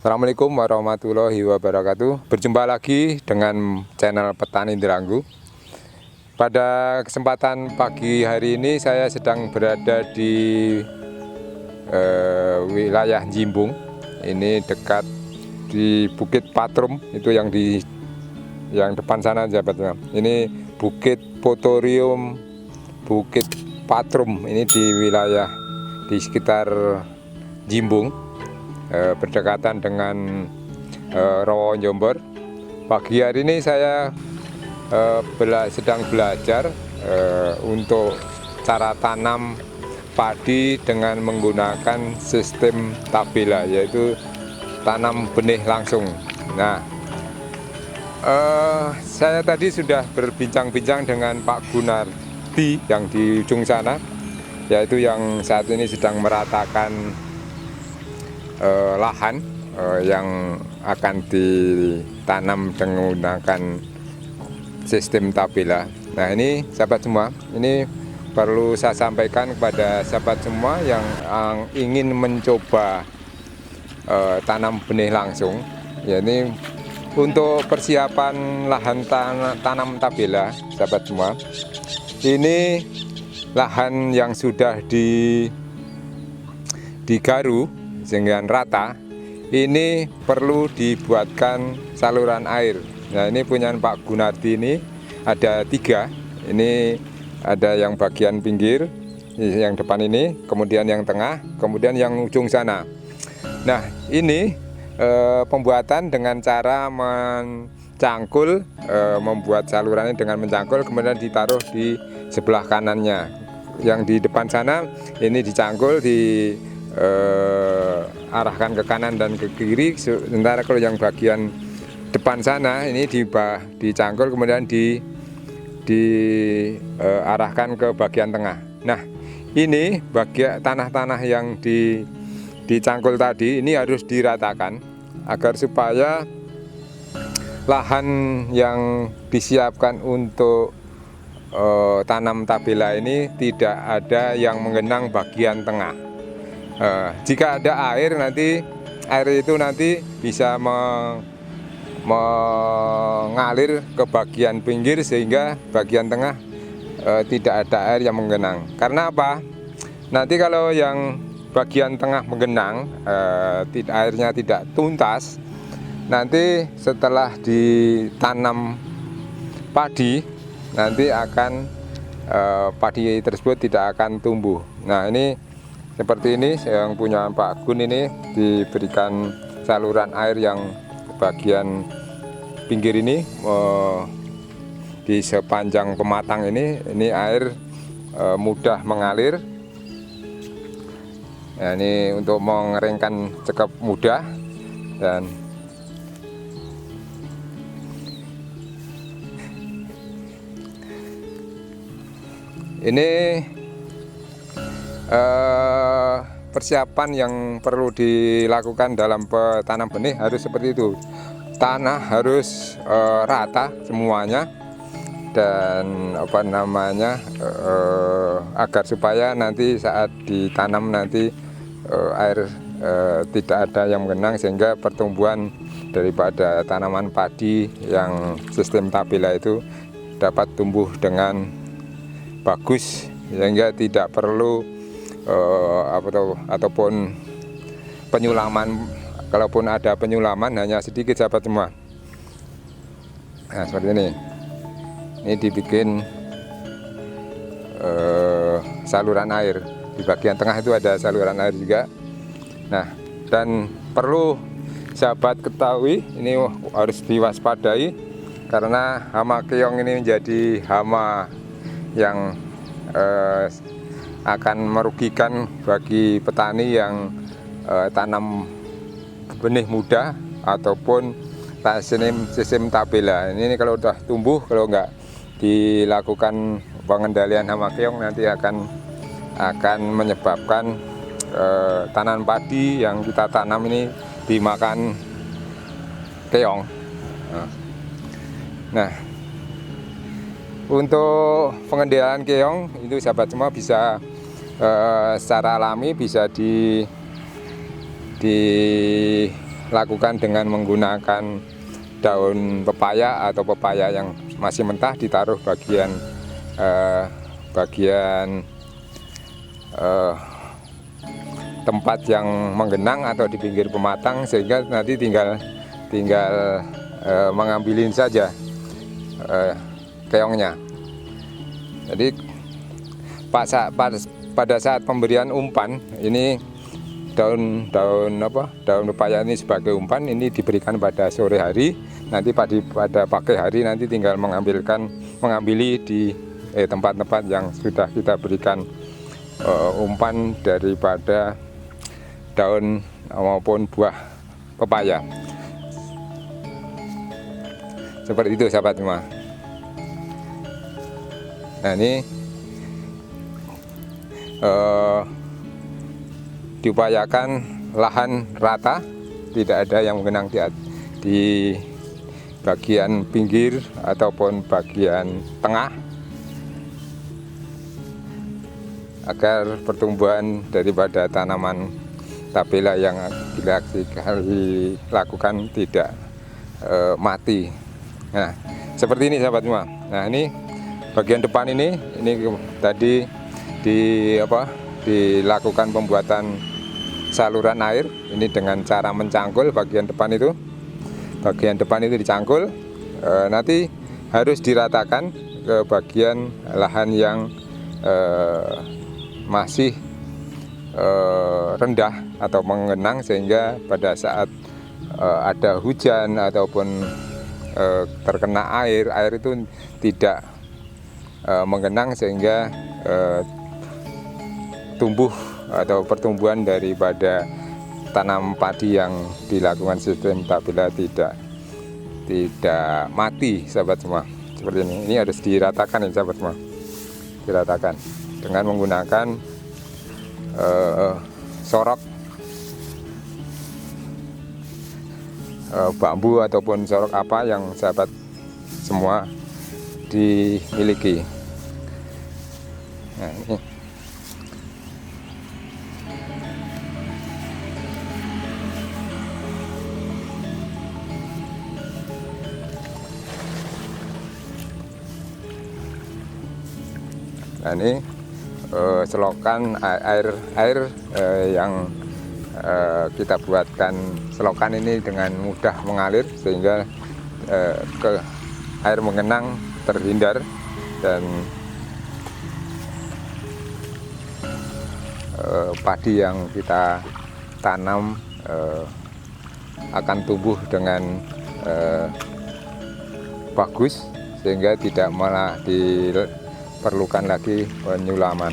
Assalamualaikum warahmatullahi wabarakatuh. Berjumpa lagi dengan channel Petani Indranggu. Pada kesempatan pagi hari ini saya sedang berada di wilayah Jimbung. Ini dekat di Bukit Patrum, itu yang depan sana sahabatnya. Ini Bukit Potorium, Bukit Patrum, ini di wilayah di sekitar Jimbung. Berdekatan dengan Rawa Jombor. Pagi hari ini saya sedang belajar untuk cara tanam padi dengan menggunakan sistem tabela, yaitu tanam benih langsung. Nah, saya tadi sudah berbincang-bincang dengan Pak Gunardi yang di ujung sana, yaitu yang saat ini sedang meratakan lahan yang akan ditanam menggunakan sistem tabela. Nah, ini sahabat semua, ini perlu saya sampaikan kepada sahabat semua yang ingin mencoba tanam benih langsung. Ya, ini untuk persiapan lahan tanam tabela, sahabat semua. Ini lahan yang sudah digaru dengan rata, ini perlu dibuatkan saluran air. Nah, ini punya Pak Gunardi, ini ada 3. Ini ada yang bagian pinggir, yang depan ini, kemudian yang tengah, kemudian yang ujung sana. Nah, ini pembuatan dengan cara mencangkul, membuat salurannya dengan mencangkul, kemudian ditaruh di sebelah kanannya. Yang di depan sana ini dicangkul, arahkan ke kanan dan ke kiri. Sementara kalau yang bagian depan sana ini dicangkul, kemudian diarahkan ke bagian tengah. Nah, ini bagian tanah-tanah yang dicangkul tadi ini harus diratakan agar supaya lahan yang disiapkan untuk tanam tabela ini tidak ada yang menggenang bagian tengah. Jika ada air, nanti air itu nanti bisa mengalir ke bagian pinggir, sehingga bagian tengah tidak ada air yang menggenang. Karena apa? Nanti kalau yang bagian tengah menggenang, airnya tidak tuntas, nanti setelah ditanam padi, nanti akan padi tersebut tidak akan tumbuh. Nah, ini seperti ini yang punya Pak Gun, ini diberikan saluran air yang bagian pinggir ini, di sepanjang pematang ini air mudah mengalir. Nah, ini untuk mengeringkan cukup mudah. Dan ini persiapan yang perlu dilakukan dalam tanam benih harus seperti itu. Tanah harus rata semuanya, dan agar supaya nanti saat ditanam nanti air tidak ada yang menggenang, sehingga pertumbuhan daripada tanaman padi yang sistem tabela itu dapat tumbuh dengan bagus, sehingga tidak perlu ataupun penyulaman. Kalaupun ada penyulaman, hanya sedikit, sahabat semua. Nah, seperti ini dibikin saluran air. Di bagian tengah itu ada saluran air juga. Nah, dan perlu sahabat ketahui, ini harus diwaspadai, karena hama keong ini menjadi hama yang akan merugikan bagi petani yang tanam benih muda ataupun sistem tabela. Ini kalau sudah tumbuh, kalau nggak dilakukan pengendalian hama keong, nanti akan menyebabkan tanaman padi yang kita tanam ini dimakan keong. Nah, untuk pengendalian keong itu sahabat semua bisa secara alami, bisa lakukan dengan menggunakan daun pepaya atau pepaya yang masih mentah, ditaruh bagian tempat yang menggenang atau di pinggir pematang, sehingga nanti tinggal mengambilin saja keongnya. Jadi pada saat pemberian umpan ini, daun pepaya ini sebagai umpan ini diberikan pada sore hari. Nanti pada pagi hari nanti tinggal mengambil di tempat-tempat yang sudah kita berikan umpan daripada daun maupun buah pepaya. Seperti itu sahabat semua. Nah, ini diupayakan lahan rata, tidak ada yang menggenang di bagian pinggir ataupun bagian tengah, agar pertumbuhan daripada tanaman tapela yang dilakukan tidak mati. Nah, seperti ini sahabat semua. Nah, ini bagian depan ini tadi dilakukan pembuatan saluran air ini dengan cara mencangkul bagian depan itu. Bagian depan itu dicangkul, nanti harus diratakan ke bagian lahan yang masih rendah atau menggenang, sehingga pada saat ada hujan ataupun terkena air itu tidak menggenang, sehingga tumbuh atau pertumbuhan daripada tanam padi yang dilakukan sistem tapela tidak mati sahabat semua. Seperti ini harus diratakan ya sahabat semua, diratakan dengan menggunakan sorok bambu ataupun sorok apa yang sahabat semua dimiliki. Nah, ini selokan air yang kita buatkan selokan ini dengan mudah mengalir, sehingga air mengenang terhindar, dan padi yang kita tanam akan tumbuh dengan bagus, sehingga tidak malah diperlukan lagi penyulaman.